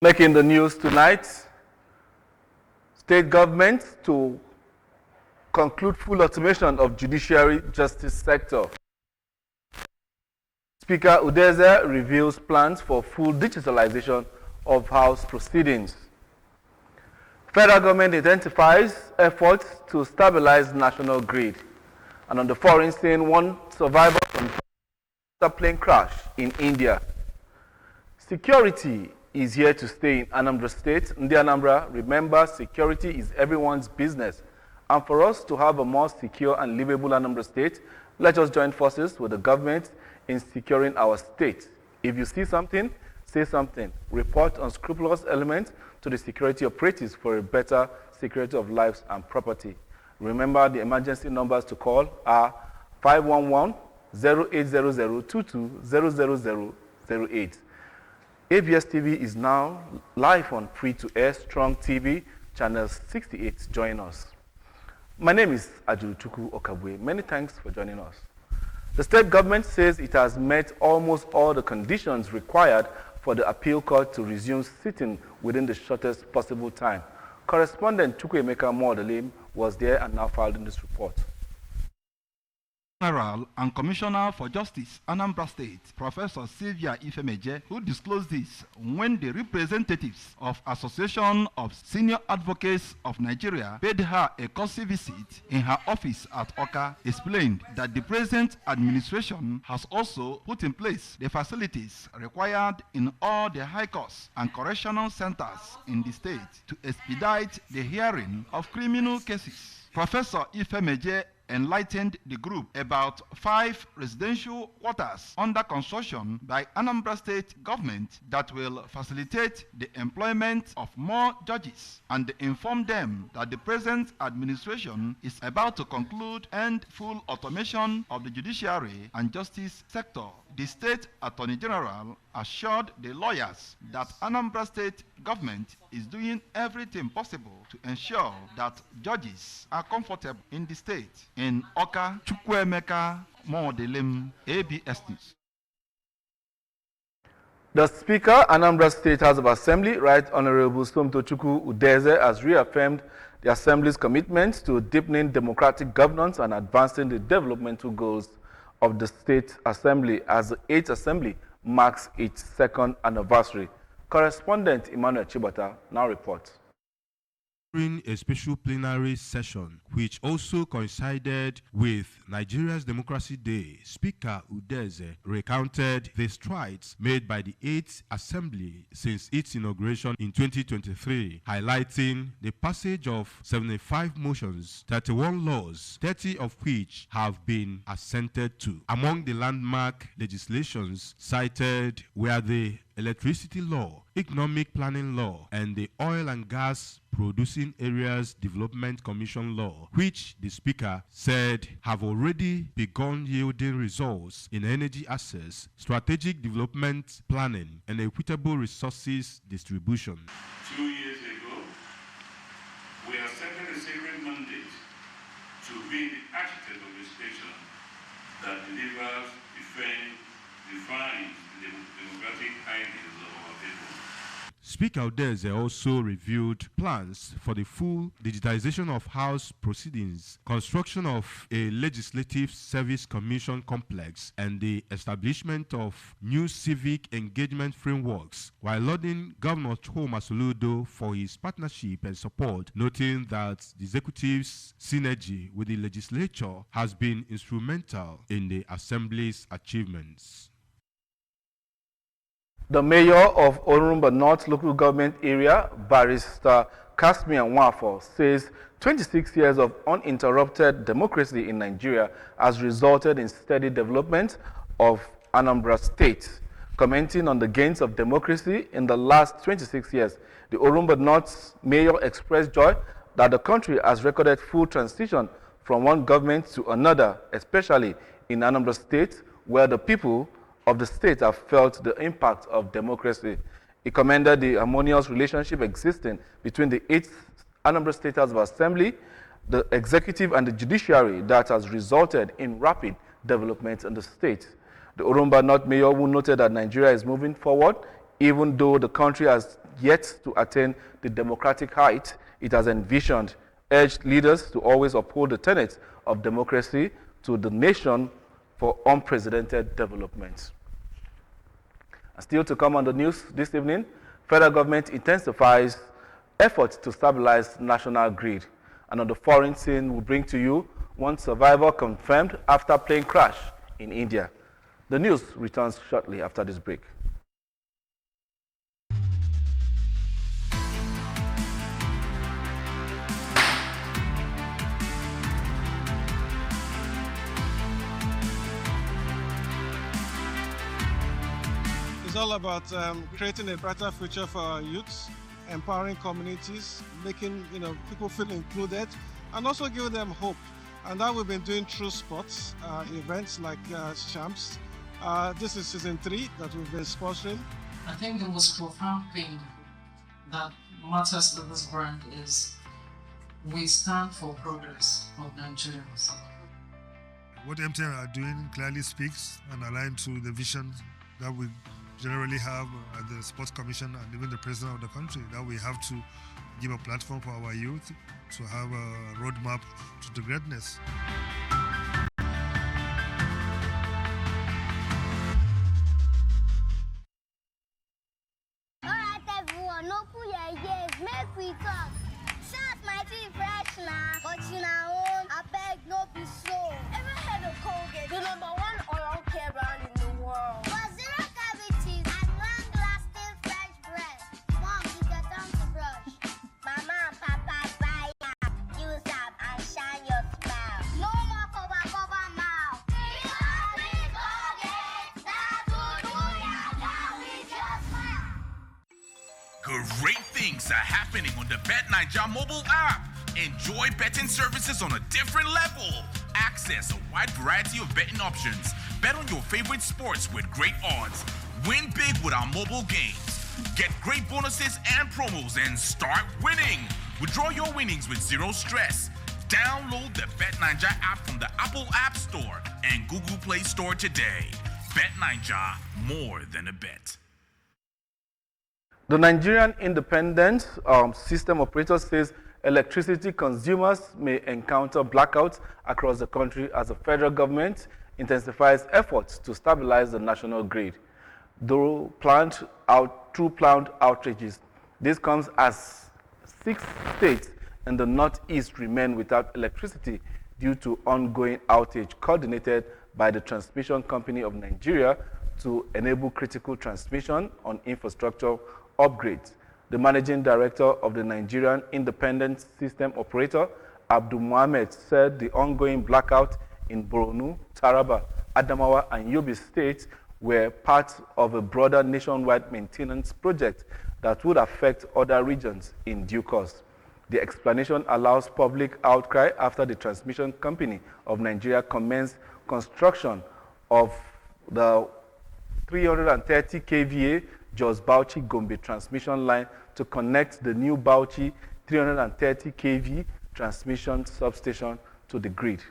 Making the news tonight, state government to conclude full automation of judiciary justice sector. Speaker Udeze reveals plans for full digitalization of House proceedings. Federal government intensifies efforts to stabilize national grid. And on the foreign scene, one survivor from a plane crash in India. Security is here to stay in Anambra State. In the Anambra, remember, security is everyone's business. And for us to have a more secure and livable Anambra State, let us join forces with the government in securing our state. If you see something, say something. Report unscrupulous elements to the security operatives for a better security of lives and property. Remember, the emergency numbers to call are 511-0800-22-00008. ABS TV is now live on free-to-air Strong TV, channel 68. Join us. My name is Ajuruchukwu Okabwe. Many thanks for joining us. The state government says it has met almost all the conditions required for the appeal court to resume sitting within the shortest possible time. Correspondent Chukwuemeka Modelim was there and now filed in this report. General and Commissioner for Justice, Anambra State, Professor Sylvia Ifemeje, who disclosed this when the representatives of Association of Senior Advocates of Nigeria paid her a courtesy visit in her office at Oka, explained that the present administration has also put in place the facilities required in all the high courts and correctional centers in the state to expedite the hearing of criminal cases. Professor Ifemeje enlightened the group about 5 residential quarters under construction by Anambra State government that will facilitate the employment of more judges, and informed them that the present administration is about to conclude and full automation of the judiciary and justice sector. The State Attorney General assured the lawyers that Anambra State government is doing everything possible to ensure that judges are comfortable in the state. In Oka, Chukwuemeka Modelim, ABS News. The Speaker, Anambra State House of Assembly, Right Honorable Somtochukwu Udeze, has reaffirmed the Assembly's commitment to deepening democratic governance and advancing the developmental goals of the State Assembly as the 8th Assembly marks its 2nd anniversary. Correspondent Emmanuel Chibata now reports. During a special plenary session, which also coincided with Nigeria's Democracy Day, Speaker Udeze recounted the strides made by the 8th Assembly since its inauguration in 2023, highlighting the passage of 75 motions, 31 laws, 30 of which have been assented to. Among the landmark legislations cited were the Electricity Law, Economic Planning Law, and the Oil and Gas Producing Areas Development Commission Law, which the Speaker said have already begun yielding results in energy access, strategic development planning, and equitable resources distribution. 2 years ago, we accepted a sacred mandate to be the architect of a station that delivers, defines the democratic ideals of our people. Speaker Udeze also reviewed plans for the full digitization of House proceedings, construction of a Legislative Service Commission complex, and the establishment of new civic engagement frameworks, while lauding Governor Chuma Soludo for his partnership and support, noting that the executive's synergy with the legislature has been instrumental in the Assembly's achievements. The mayor of Orumba North local government area, Barrister Kasmia Nwafo, says 26 years of uninterrupted democracy in Nigeria has resulted in steady development of Anambra State. Commenting on the gains of democracy in the last 26 years, the Orumba North mayor expressed joy that the country has recorded full transition from one government to another, especially in Anambra State, where the people of the state have felt the impact of democracy. He commended the harmonious relationship existing between the 8th Anambra State House of Assembly, the executive and the judiciary that has resulted in rapid development in the state. The Orumba North mayor, who noted that Nigeria is moving forward even though the country has yet to attain the democratic height it has envisioned, urged leaders to always uphold the tenets of democracy to the nation for unprecedented development. And still to come on the news this evening, federal government intensifies efforts to stabilize national grid. And on the foreign scene, we'll bring to you one survivor confirmed after plane crash in India. The news returns shortly after this break. It's all about creating a brighter future for our youths, empowering communities, making people feel included, and also giving them hope. And that we've been doing through sports events like Champs. This is season 3 that we've been sponsoring. I think the most profound thing that matters to this brand is we stand for progress of Nigerians. What MTN are doing clearly speaks and aligns to the vision that we generally have at the Sports Commission and even the President of the country, that we have to give a platform for our youth to have a roadmap to the greatness. Alright everyone, no put your ears, make we talk. Shout my team fresh now, but you know, I beg no be slow. Ever heard of Colgate, the #1 oral care brand in the world? For zero cavities and long-lasting fresh breath. Mom, it's your turn to brush. Mama and Papa buy up, use up and shine your smile. No more cover mouth. Because with Colgate, that's what we are now with your smile. Great things are happening on the Bet Naija mobile app. Enjoy betting services on a different level. Access a wide variety of betting options. Bet on your favorite sports with great odds. Win big with our mobile games. Get great bonuses and promos and start winning. Withdraw your winnings with zero stress. Download the Bet Naija app from the Apple App Store and Google Play Store today. Bet Naija, more than a bet. The Nigerian Independent System Operator says electricity consumers may encounter blackouts across the country as the federal government intensifies efforts to stabilize the national grid. Through planned outages, this comes as 6 states in the Northeast remain without electricity due to ongoing outage coordinated by the Transmission Company of Nigeria to enable critical transmission on infrastructure upgrades. The managing director of the Nigerian Independent System Operator, Abdul Mohammed, said the ongoing blackout in Borno, Taraba, Adamawa, and Yobe states were part of a broader nationwide maintenance project that would affect other regions in due course. The explanation allows public outcry after the Transmission Company of Nigeria commenced construction of the 330 kVA Jos Bauchi Gombe transmission line to connect the new Bauchi 330 kV transmission substation to the grid.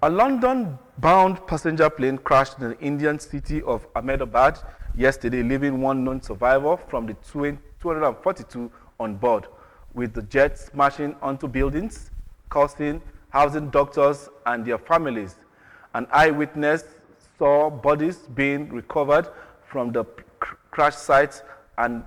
A London-bound passenger plane crashed in the Indian city of Ahmedabad yesterday, leaving one known survivor from the 242 on board, with the jet smashing onto buildings, causing housing doctors and their families. An eyewitness saw bodies being recovered from the crash site at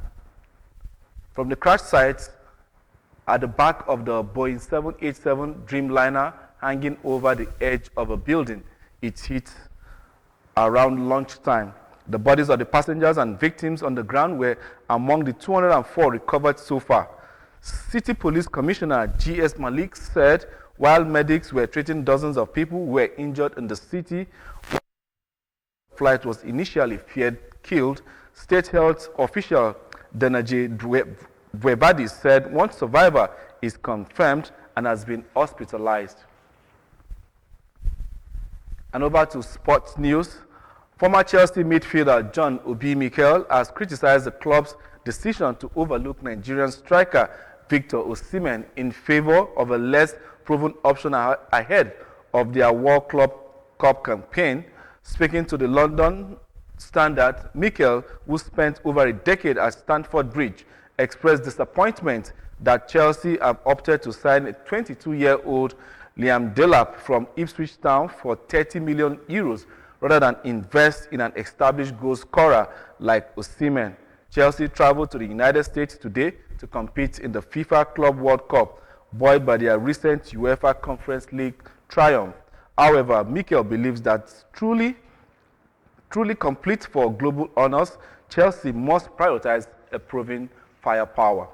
the back of the Boeing 787 Dreamliner, hanging over the edge of a building. It hit around lunchtime. The bodies of the passengers and victims on the ground were among the 204 recovered so far. City Police Commissioner G.S. Malik said while medics were treating dozens of people who were injured in the city, flight was initially feared killed, State Health official Denaje Dwebadi said one survivor is confirmed and has been hospitalized. And over to sports news. Former Chelsea midfielder John Obi Mikel has criticized the club's decision to overlook Nigerian striker Victor Osimhen in favor of a less proven option ahead of their World Club Cup campaign, Speaking to the London Standard, Mikel, who spent over a decade at Stamford Bridge, expressed disappointment that Chelsea have opted to sign a 22-year-old Liam Delap from Ipswich Town for €30 million rather than invest in an established goal scorer like Osimhen. Chelsea traveled to the United States today to compete in the FIFA Club World Cup, buoyed by their recent UEFA Conference League triumph. However, Mikel believes that truly complete for global honors, Chelsea must prioritize a proven firepower.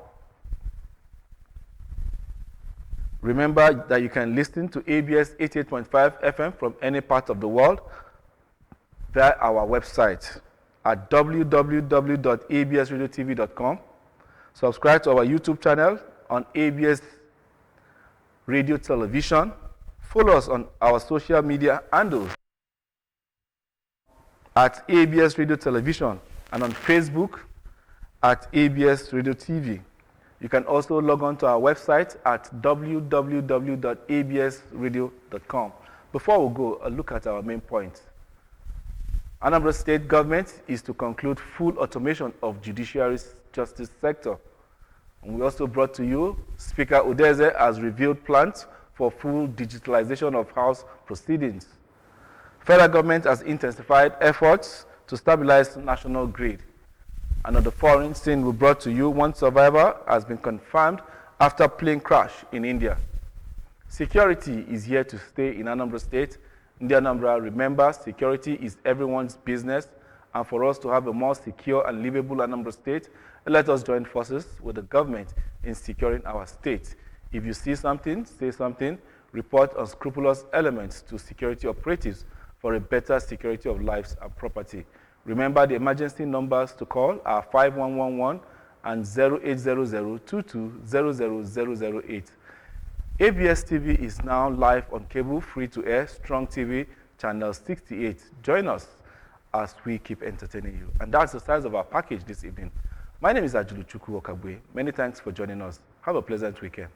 Remember that you can listen to ABS 88.5 FM from any part of the world via our website at www.absradiotv.com. Subscribe to our YouTube channel on ABS Radio Television. Follow us on our social media handles at ABS Radio Television and on Facebook at ABS Radio TV. You can also log on to our website at www.absradio.com. Before we go, a look at our main points. Anambra State government is to conclude full automation of judiciary's justice sector. And we also brought to you Speaker Udeze has revealed plans for full digitalization of House proceedings. Federal government has intensified efforts to stabilize national grid. And on the foreign scene, we brought to you one survivor has been confirmed after plane crash in India. Security is here to stay in Anambra State. In Anambra, remember, security is everyone's business. And for us to have a more secure and livable Anambra State, let us join forces with the government in securing our state. If you see something, say something, report unscrupulous elements to security operatives for a better security of lives and property. Remember, the emergency numbers to call are 5111 and 0800-2200-008. ABS TV is now live on cable, free-to-air, Strong TV, channel 68. Join us as we keep entertaining you. And that's the size of our package this evening. My name is Ajulu Chukwu Okagwe. Many thanks for joining us. Have a pleasant weekend.